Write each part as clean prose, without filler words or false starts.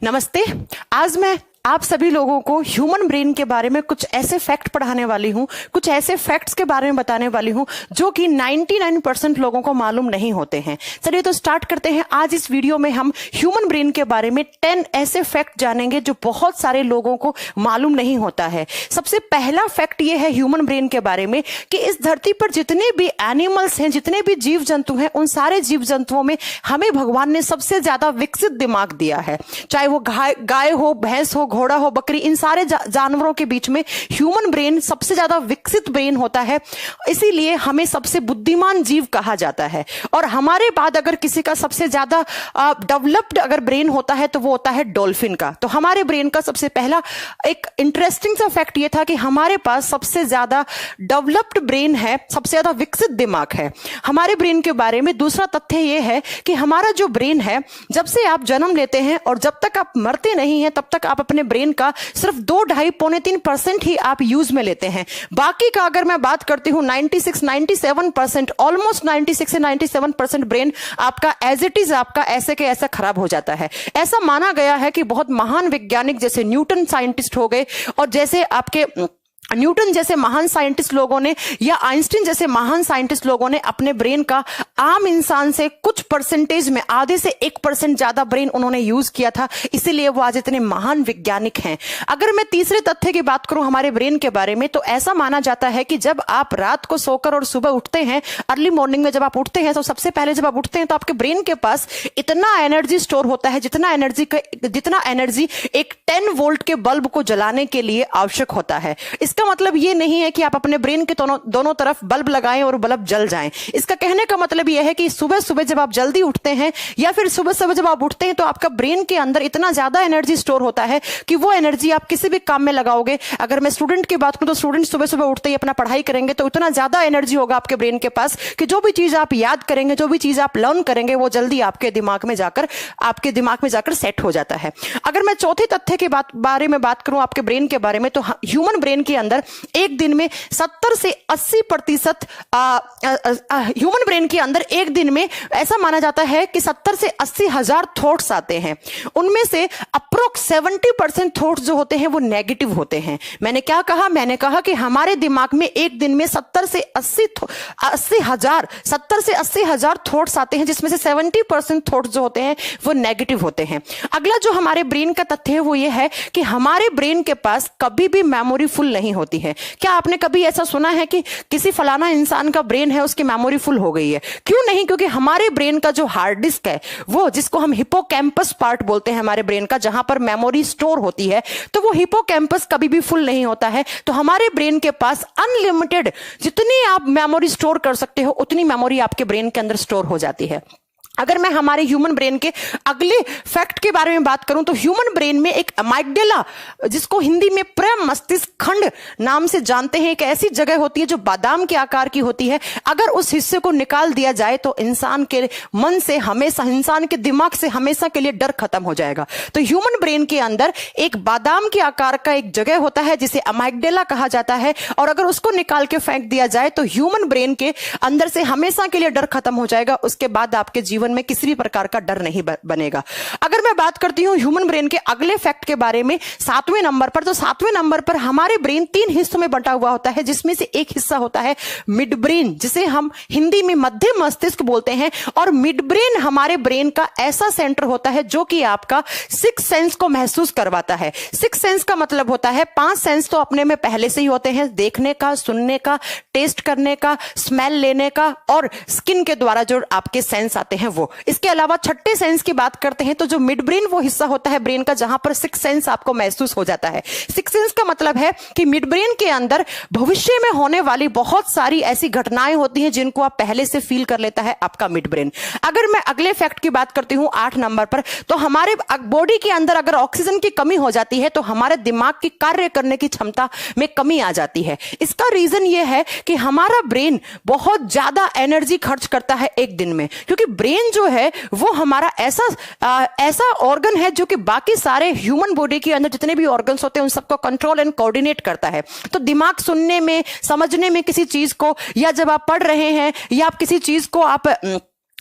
नमस्ते। आज मैं आप सभी लोगों को ह्यूमन ब्रेन के बारे में कुछ ऐसे फैक्ट पढ़ाने वाली हूं, कुछ ऐसे फैक्ट्स के बारे में बताने वाली हूं जो कि 99% लोगों को मालूम नहीं होते हैं। चलिए तो स्टार्ट करते हैं। आज इस वीडियो में हम ह्यूमन ब्रेन के बारे में 10 ऐसे फैक्ट जानेंगे जो बहुत सारे लोगों को मालूम नहीं होता है। सबसे पहला फैक्ट ये है ह्यूमन ब्रेन के बारे में कि इस धरती पर जितने भी एनिमल्स हैं, जितने भी जीव जंतु हैं, उन सारे जीव जंतुओं में हमें भगवान ने सबसे ज्यादा विकसित दिमाग दिया है। चाहे वो गाय हो, भैंस हो, घोड़ा हो, बकरी, इन सारे जानवरों के बीच में ह्यूमन ब्रेन सबसे ज्यादा विकसित ब्रेन होता है। इसीलिए हमें सबसे बुद्धिमान जीव कहा जाता है। और हमारे बाद अगर किसी का सबसे ज्यादा डेवलप्ड अगर ब्रेन होता है तो वो होता है डॉल्फिन का। तो हमारे ब्रेन का सबसे पहला एक इंटरेस्टिंग सा फैक्ट ये था कि हमारे पास सबसे ज्यादा डेवलप्ड ब्रेन है, सबसे ज्यादा विकसित दिमाग है हमारे ब्रेन के बारे में। दूसरा तथ्य ये है कि हमारा जो ब्रेन है, जब से आप जन्म लेते हैं और जब तक आप मरते नहीं हैं तब तक आप अपने ब्रेन का सिर्फ 2, 2.5, पौने 3% ही आप यूज में लेते हैं। बाकी का अगर मैं बात करती हूं 96-97%, ऑलमोस्ट 96 से 97% ब्रेन आपका एज इट इज आपका ऐसे के ऐसा खराब हो जाता है। ऐसा माना गया है कि बहुत महान वैज्ञानिक जैसे न्यूटन साइंटिस्ट हो गए और जैसे आपके न्यूटन जैसे महान साइंटिस्ट लोगों ने या आइंस्टीन जैसे महान साइंटिस्ट लोगों ने अपने ब्रेन का आम इंसान से कुछ परसेंटेज में, आधे से 1% ज्यादा ब्रेन उन्होंने यूज किया था। इसीलिए वो आज इतने महान वैज्ञानिक हैं। अगर मैं तीसरे तथ्य की बात करूं हमारे ब्रेन के बारे में, तो ऐसा माना जाता है कि जब आप रात को सोकर और सुबह उठते हैं, अर्ली मॉर्निंग में जब आप उठते हैं, तो सबसे पहले जब आप उठते हैं तो आपके ब्रेन के पास इतना एनर्जी स्टोर होता है जितना एनर्जी एक 10 वोल्ट के बल्ब को जलाने के लिए आवश्यक होता है। इसका मतलब ये नहीं है कि आप अपने ब्रेन के दोनों तरफ बल्ब लगाएं और बल्ब जल जाएं। इसका कहने का मतलब यह है कि सुबह सुबह जब आप जल्दी उठते हैं या फिर सुबह सुबह जब आप उठते हैं तो आपका ब्रेन के अंदर इतना ज्यादा एनर्जी स्टोर होता है कि वो एनर्जी आप किसी भी काम में लगाओगे। अगर मैं स्टूडेंट की बात करूं तो स्टूडेंट सुबह सुबह उठते ही अपना पढ़ाई करेंगे तो इतना ज्यादा एनर्जी होगा आपके ब्रेन के पास कि जो भी चीज आप याद करेंगे, जो भी चीज आप लर्न करेंगे, वो जल्दी आपके दिमाग में जाकर सेट हो जाता है। अगर मैं चौथे तथ्य के बारे में बात करूं आपके ब्रेन के बारे में, तो ह्यूमन ब्रेन के अंदर एक दिन में 70 से 80% ह्यूमन ब्रेन के अंदर एक दिन में ऐसा माना जाता है कि 70 से 80 हजार थॉट्स आते हैं। उनमें से अप्रोक्स 70% थॉट्स जो होते हैं वो नेगेटिव होते हैं। मैंने क्या कहा? मैंने कहा कि हमारे दिमाग में एक दिन में 70 से 80 हजार थॉट्स आते हैं, जिसमें से 70% थॉट्स जो होते हैं वो नेगेटिव होते हैं। अगला जो हमारे ब्रेन का तथ्य है वो ये है कि हमारे ब्रेन के पास कभी भी मेमोरी फुल नहीं होती है। क्या आपने कभी ऐसा सुना है कि किसी फलाना इंसान का ब्रेन है, उसकी मेमोरी फुल हो गई है? क्यों नहीं? क्योंकि हमारे ब्रेन का जो हार्ड डिस्क है, वो जिसको हम हिपोकैम्पस पार्ट बोलते हैं हमारे ब्रेन का, जहां पर मेमोरी स्टोर होती है, तो वो हिपोकैम्पस कभी भी फुल नहीं होता है। तो हमारे ब्रेन के पास अनलिमिटेड जितनी आप मेमोरी स्टोर कर सकते हो उतनी मेमोरी आपके ब्रेन के अंदर स्टोर हो जाती है। अगर मैं हमारे ह्यूमन ब्रेन के अगले फैक्ट के बारे में बात करूं तो ह्यूमन ब्रेन में एक अमाइगडाला, जिसको हिंदी में प्रमस्तिष्क खंड नाम से जानते हैं, एक ऐसी जगह होती है जो बादाम के आकार की होती है। अगर उस हिस्से को निकाल दिया जाए तो इंसान के मन से हमेशा, इंसान के दिमाग से हमेशा के लिए डर खत्म हो जाएगा। तो ह्यूमन ब्रेन के अंदर एक बादाम के आकार का एक जगह होता है जिसे अमाइगडाला कहा जाता है, और अगर उसको निकाल के फेंक दिया जाए तो ह्यूमन ब्रेन के अंदर से हमेशा के लिए डर खत्म हो जाएगा। उसके बाद आपके जीवन में किसी भी प्रकार का डर नहीं बनेगा। अगर मैं बात करती हूं ह्यूमन ब्रेन के अगले फैक्ट के बारे में 7वें नंबर पर, तो 7वें नंबर पर हमारे ब्रेन 3 हिस्सों में बंटा हुआ होता है, जिसमें से एक हिस्सा होता है मिड ब्रेन, जिसे हम हिंदी में मध्य मस्तिष्क बोलते हैं। और मिड ब्रेन हमारे ब्रेन का ऐसा सेंटर होता है जो कि आपका 6 सेंस को महसूस करवाता है। 6 सेंस का मतलब होता है 5 सेंस तो अपने में पहले से ही होते हैं, देखने का, सुनने का, टेस्ट करने का, स्मेल लेने का, और स्किन के द्वारा जो आपके सेंस आते हैं वो। इसके अलावा छठे सेंस की बात करते हैं तो जो मिड ब्रेन वो हिस्सा होता है ब्रेन का जहां पर 6 सेंस आपको महसूस हो जाता है। 6 सेंस का मतलब है कि मिड ब्रेन के अंदर भविष्य में होने वाली बहुत सारी ऐसी घटनाएं होती हैं जिनको आप पहले से फील कर लेता है आपका मिड ब्रेन। अगर मैं अगले फैक्ट की बात करती हूं 8 नंबर पर, तो हमारे बॉडी के अंदर अगर ऑक्सीजन की कमी हो जाती है तो हमारे दिमाग की कार्य करने की क्षमता में कमी आ जाती है। इसका रीजन यह है कि हमारा ब्रेन बहुत ज्यादा एनर्जी खर्च करता है एक दिन में, क्योंकि ब्रेन जो है वो हमारा ऐसा ऑर्गन है जो कि बाकी सारे ह्यूमन बॉडी के अंदर जितने भी ऑर्गन्स होते हैं उन सबको कंट्रोल एंड कोऑर्डिनेट करता है। तो दिमाग सुनने में, समझने में किसी चीज को, या जब आप पढ़ रहे हैं या आप किसी चीज को आप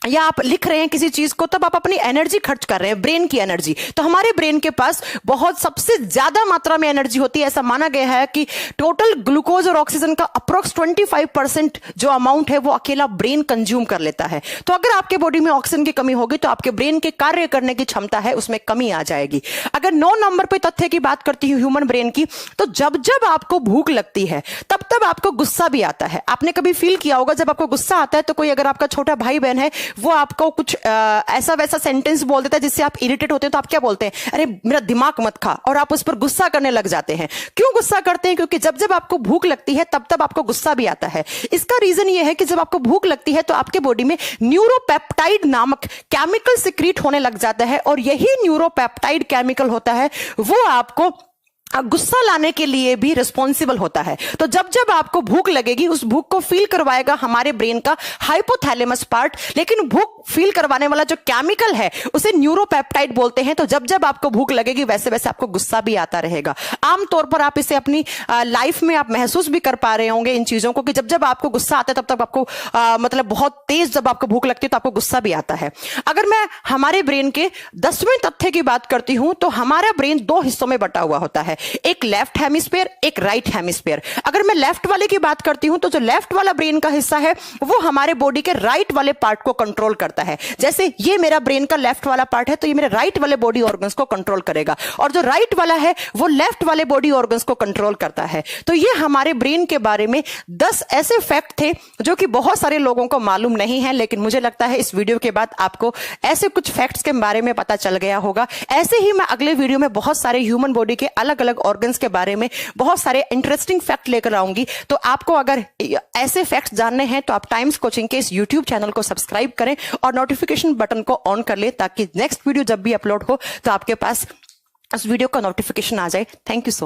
या आप लिख रहे हैं किसी चीज को, तब आप अपनी एनर्जी खर्च कर रहे हैं, ब्रेन की एनर्जी। तो हमारे ब्रेन के पास बहुत सबसे ज्यादा मात्रा में एनर्जी होती है। ऐसा माना गया है कि टोटल ग्लूकोज और ऑक्सीजन का अप्रोक्स 25% जो अमाउंट है वो अकेला ब्रेन कंज्यूम कर लेता है। तो अगर आपके बॉडी में ऑक्सीजन की कमी होगी तो आपके ब्रेन के कार्य करने की क्षमता है उसमें कमी आ जाएगी। अगर 9 नंबर पे तथ्य की बात करती हूं ह्यूमन ब्रेन की, तो जब जब आपको भूख लगती है तब तब आपको गुस्सा भी आता है। आपने कभी फील किया होगा जब आपको गुस्सा आता है तो कोई अगर आपका छोटा भाई बहन है वो आपको कुछ ऐसा वैसा सेंटेंस बोल देता है जिससे आप इरिटेट होते हैं, तो आप क्या बोलते हैं, अरे मेरा दिमाग मत खा, और आप उस पर गुस्सा करने लग जाते हैं। क्यों गुस्सा करते हैं? क्योंकि जब जब आपको भूख लगती है तब तब आपको गुस्सा भी आता है। इसका रीजन ये है कि जब आपको भूख लगती है तो आपके बॉडी में न्यूरोपेप्टाइड नामक केमिकल सिक्रीट होने लग जाता है, और यही न्यूरोपेप्टाइड केमिकल होता है वो आपको गुस्सा लाने के लिए भी रिस्पॉन्सिबल होता है। तो जब जब आपको भूख लगेगी उस भूख को फील करवाएगा हमारे ब्रेन का हाइपोथैलेमस पार्ट, लेकिन भूख फील करवाने वाला जो केमिकल है उसे न्यूरोपेप्टाइड बोलते हैं। तो जब जब आपको भूख लगेगी वैसे वैसे आपको गुस्सा भी आता रहेगा। आमतौर पर आप इसे अपनी लाइफ में आप महसूस भी कर पा रहे होंगे इन चीजों को, कि जब जब आपको गुस्सा आता है तब तब आपको मतलब बहुत तेज जब आपको भूख लगती है तो आपको गुस्सा भी आता है। अगर मैं हमारे ब्रेन के 10वें तथ्य की बात करती हूं तो हमारा ब्रेन 2 हिस्सों में बटा हुआ होता है, एक लेफ्ट हेमिस्फीयर, एक राइट हेमिस्फीयर। अगर मैं लेफ्ट वाले की बात करती हूं तो जो लेफ्ट वाला ब्रेन का हिस्सा है वो हमारे बॉडी के राइट वाले पार्ट को कंट्रोल करता है। जैसे ये मेरा ब्रेन का लेफ्ट वाला पार्ट है तो ये मेरे राइट वाले बॉडी ऑर्गन्स को कंट्रोल करेगा, और जो राइट वाला है वो लेफ्ट वाले बॉडी ऑर्गन्स को कंट्रोल करता है। तो ये हमारे ब्रेन के बारे में 10 ऐसे फैक्ट थे जो कि बहुत सारे लोगों को मालूम नहीं है, लेकिन मुझे लगता है इस वीडियो के बाद आपको ऐसे कुछ फैक्ट्स के बारे में पता चल गया होगा। ऐसे ही मैं अगले वीडियो में बहुत सारे ह्यूमन बॉडी के अलग अलग ऑर्गन्स के बारे में बहुत सारे इंटरेस्टिंग फैक्ट लेकर आऊंगी। तो आपको अगर ऐसे फैक्ट्स जानने हैं तो आप टाइम्स कोचिंग के इस यूट्यूब चैनल को सब्सक्राइब करें और नोटिफिकेशन बटन को ऑन कर लें, ताकि नेक्स्ट वीडियो जब भी अपलोड हो तो आपके पास उस वीडियो का नोटिफिकेशन आ जाए। Thank you so much.